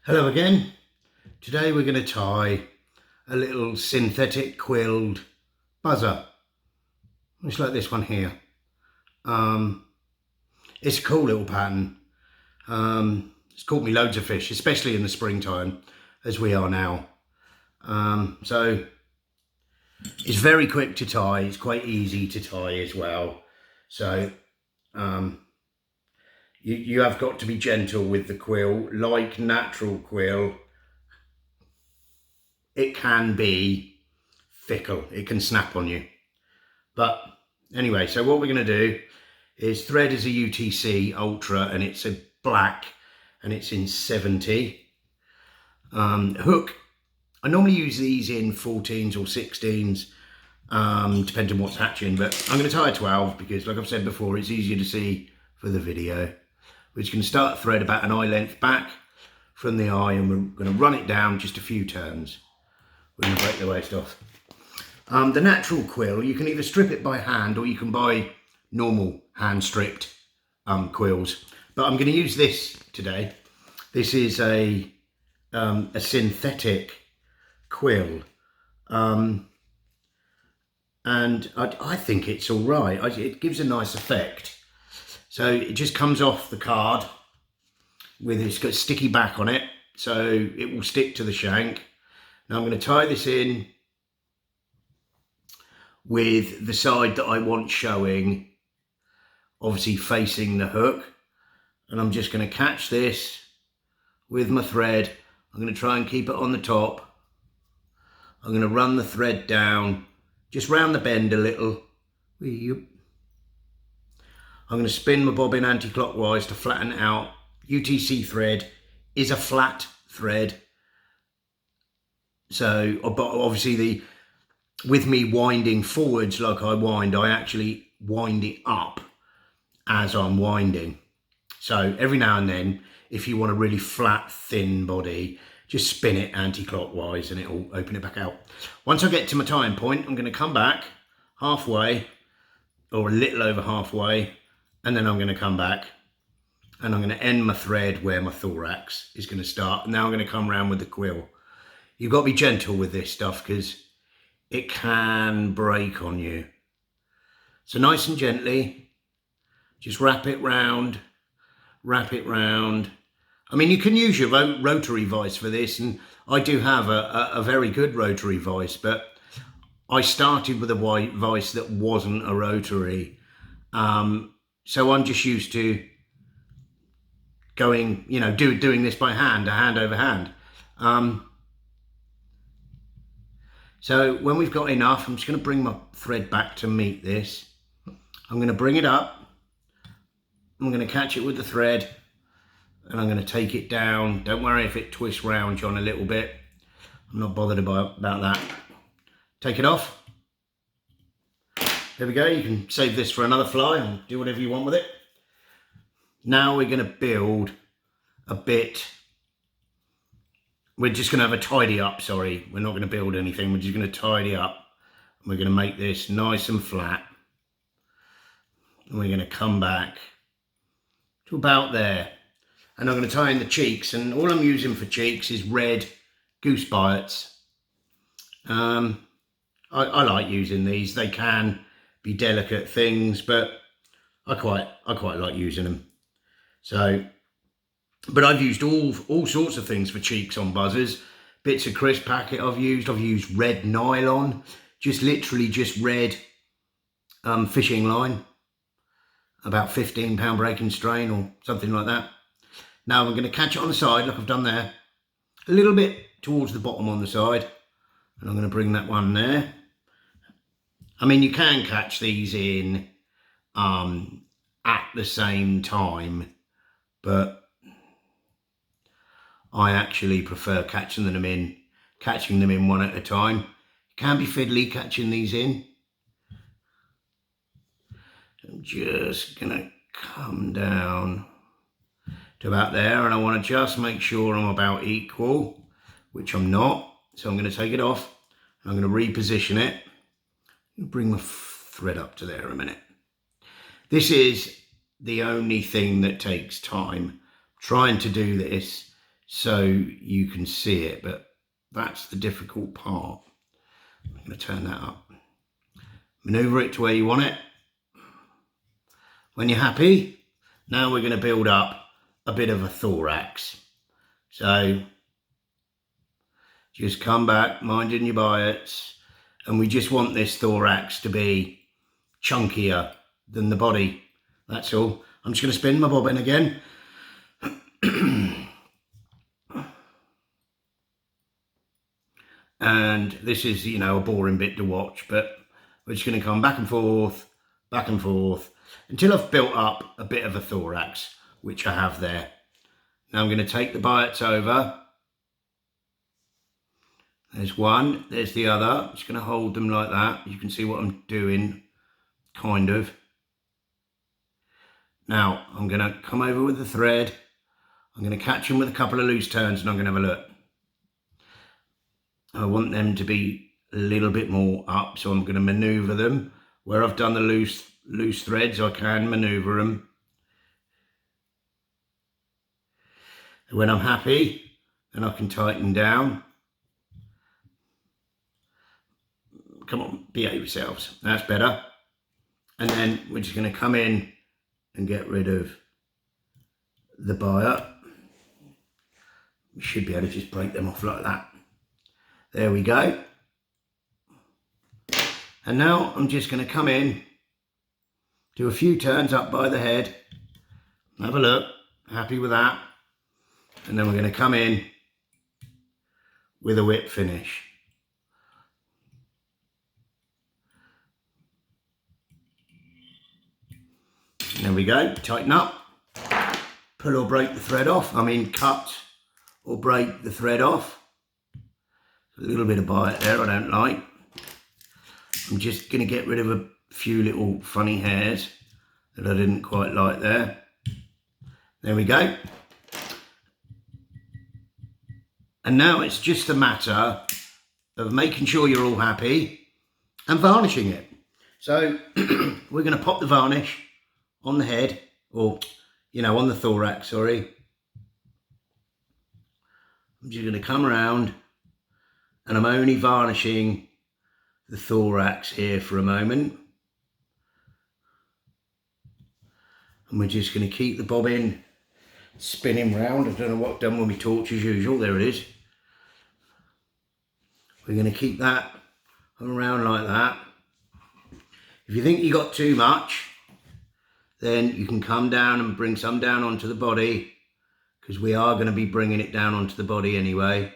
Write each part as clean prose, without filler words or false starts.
Hello again. Today we're going to tie a little synthetic quilled buzzer. It's like this one here. It's a cool little pattern. It's caught me loads of fish, especially in the springtime as we are now. So it's very quick to tie. It's quite easy to tie as well. So you have got to be gentle with the quill. Like natural quill, it can be fickle. It can snap on you. But anyway, so what we're going to do is thread is a UTC Ultra and it's a black and it's in 70. Hook, I normally use these in 14s or 16s, depending on what's hatching, but I'm going to tie a 12 because, like I've said before, it's easier to see for the video. We're just going to start a thread about an eye length back from the eye and we're going to run it down just a few turns. We're going to break the waist off. The natural quill, you can either strip it by hand or you can buy normal hand stripped quills. But I'm going to use this today. This is a synthetic quill. And I think it's all right. It gives a nice effect. So it just comes off the card it's got a sticky back on it. So it will stick to the shank. Now I'm going to tie this in with the side that I want showing, obviously facing the hook. And I'm just going to catch this with my thread. I'm going to try and keep it on the top. I'm going to run the thread down, just round the bend a little. I'm going to spin my bobbin anti-clockwise to flatten it out. UTC thread is a flat thread. So, but obviously with me winding forwards like I wind, I actually wind it up as I'm winding. So every now and then, if you want a really flat, thin body, just spin it anti-clockwise and it'll open it back out. Once I get to my tying point, I'm going to come back halfway or a little over halfway, and then I'm going to come back and I'm going to end my thread where my thorax is going to start. Now I'm going to come around with the quill. You've got to be gentle with this stuff because it can break on you. So nice and gently, just wrap it round, wrap it round. I mean, you can use your rotary vise for this, and I do have a very good rotary vise, but I started with a white vise that wasn't a rotary. So I'm just used to going, doing this by hand, hand over hand. So when we've got enough, I'm just going to bring my thread back to meet this. I'm going to bring it up. I'm going to catch it with the thread and I'm going to take it down. Don't worry if it twists round, John, a little bit. I'm not bothered about that. Take it off. There we go. You can save this for another fly and do whatever you want with it. Now we're going to build a bit. We're just going to have a tidy up, sorry. We're not going to build anything. We're just going to tidy up. And we're going to make this nice and flat. And we're going to come back to about there. And I'm going to tie in the cheeks. And all I'm using for cheeks is red goose bites. I like using these. They can be delicate things, but I quite like using them. So, but I've used all sorts of things for cheeks on buzzers. Bits of crisp packet I've used red nylon, literally just red fishing line, about 15-pound breaking strain or something like that. Now I'm going to catch it on the side like I've done there, a little bit towards the bottom on the side, and I'm going to bring that one there. I mean, you can catch these in at the same time, but I actually prefer catching them in one at a time. It can be fiddly catching these in. I'm just gonna come down to about there, and I want to just make sure I'm about equal, which I'm not. So I'm going to take it off and I'm going to reposition it. Bring my thread up to there a minute. This is the only thing that takes time. I'm trying to do this so you can see it, but that's the difficult part. I'm going to turn that up. Maneuver it to where you want it. When you're happy, now we're going to build up a bit of a thorax. So just come back, minding your bites, and we just want this thorax to be chunkier than the body. That's all. I'm just going to spin my bobbin again. And this is, you know, a boring bit to watch, but we're just going to come back and forth, until I've built up a bit of a thorax, which I have there. Now I'm going to take the bites over. There's one, there's the other. I'm just going to hold them like that. You can see what I'm doing, kind of. Now I'm going to come over with the thread. I'm going to catch them with a couple of loose turns and I'm going to have a look. I want them to be a little bit more up, so I'm going to maneuver them. Where I've done the loose threads, I can maneuver them. When I'm happy, then I can tighten down. Come on, behave yourselves. That's better. And then we're just going to come in and get rid of the buyer. We should be able to just break them off like that. There we go. And now I'm just going to come in, do a few turns up by the head, have a look, happy with that. And then we're going to come in with a whip finish. There we go, tighten up, pull or break the thread off, cut or break the thread off. A little bit of bite there I don't like. I'm just going to get rid of a few little funny hairs that I didn't quite like there. There we go. And now it's just a matter of making sure you're all happy and varnishing it. So we're going to pop the varnish on the head, or, you know, on the thorax, sorry. I'm just going to come around and I'm only varnishing the thorax here for a moment. And we're just going to keep the bobbin spinning round. I don't know what I've done with my torch as usual. There it is. We're going to keep that around like that. If you think you got too much, then you can come down and bring some down onto the body, because we are going to be bringing it down onto the body anyway.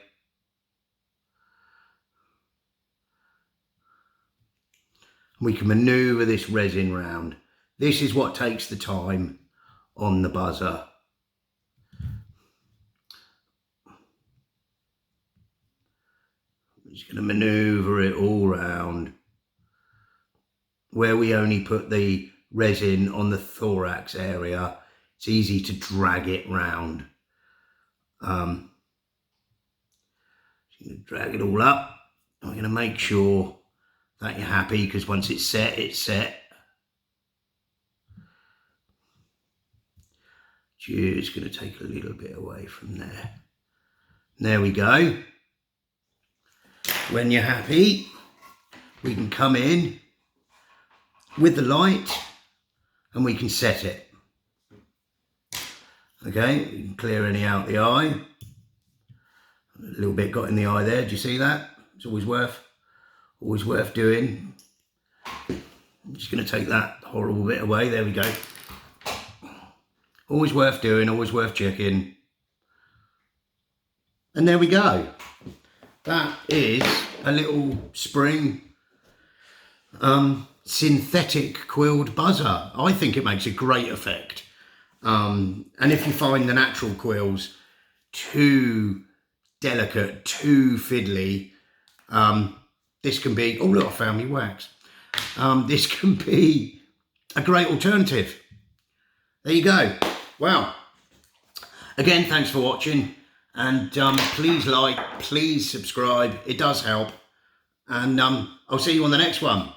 We can maneuver this resin round. This is what takes the time on the buzzer. I'm just going to maneuver it all round. Where we only put the resin on the thorax area, it's easy to drag it round. I'm going to drag it all up. I'm going to make sure that you're happy, because once it's set, it's set. Just going to take a little bit away from there. There we go. When you're happy, we can come in with the light and we can set it. Okay, you can clear any out the eye. A little bit got in the eye there, do you see that? It's always worth doing. I'm just going to take that horrible bit away. There we go. Always worth doing, always worth checking. And there we go. That is a little spring synthetic quilled buzzer. I think it makes a great effect. And if you find the natural quills too delicate, too fiddly, this can be, oh look, I found me wax. This can be a great alternative. There you go. Wow. Again, thanks for watching, and please like, please subscribe. It does help, and I'll see you on the next one.